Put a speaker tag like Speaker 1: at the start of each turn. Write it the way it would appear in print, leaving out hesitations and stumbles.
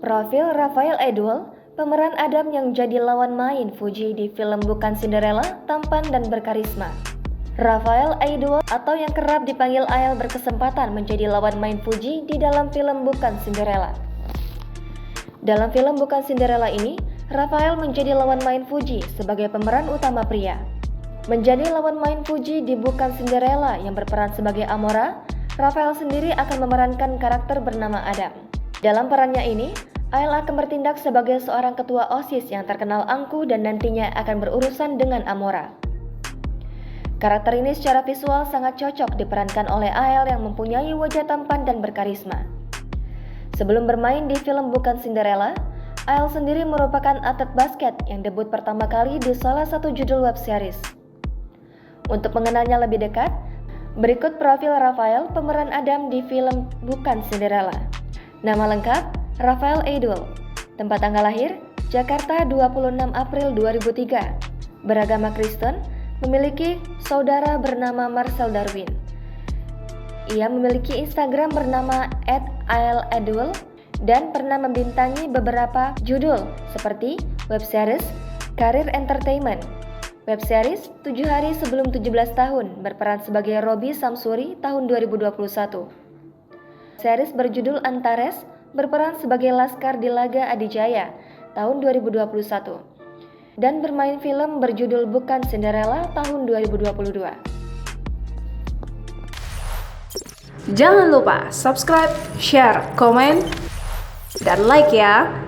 Speaker 1: Profil Raphael Edwell, pemeran Adam yang jadi lawan main Fuji di film Bukan Cinderella, tampan dan berkarisma. Raphael Edwell atau yang kerap dipanggil Ael berkesempatan menjadi lawan main Fuji di dalam film Bukan Cinderella. Dalam film Bukan Cinderella ini, Raphael menjadi lawan main Fuji sebagai pemeran utama pria. Menjadi lawan main Fuji di Bukan Cinderella yang berperan sebagai Amora, Raphael sendiri akan memerankan karakter bernama Adam. Dalam perannya ini, Ael akan bertindak sebagai seorang ketua OSIS yang terkenal angkuh dan nantinya akan berurusan dengan Amora. Karakter ini secara visual sangat cocok diperankan oleh Ael yang mempunyai wajah tampan dan berkarisma. Sebelum bermain di film Bukan Cinderella, Ael sendiri merupakan atlet basket yang debut pertama kali di salah satu judul web series. Untuk mengenalnya lebih dekat, berikut profil Raphael, pemeran Adam di film Bukan Cinderella. Nama lengkap, Raphael Edwell. Tempat tanggal lahir, Jakarta 26 April 2003. Beragama Kristen, memiliki saudara bernama Marcel Darwin. Ia memiliki Instagram bernama @aeledwell dan pernah membintangi beberapa judul seperti web series Karir Entertainment, web series 7 Hari Sebelum 17 Tahun berperan sebagai Robby Samsuri tahun 2021. Series berjudul Antares berperan sebagai Laskar di Laga Adijaya tahun 2021. Dan bermain film berjudul Bukan Cinderella tahun 2022.
Speaker 2: Jangan lupa subscribe, share, komen, dan like ya!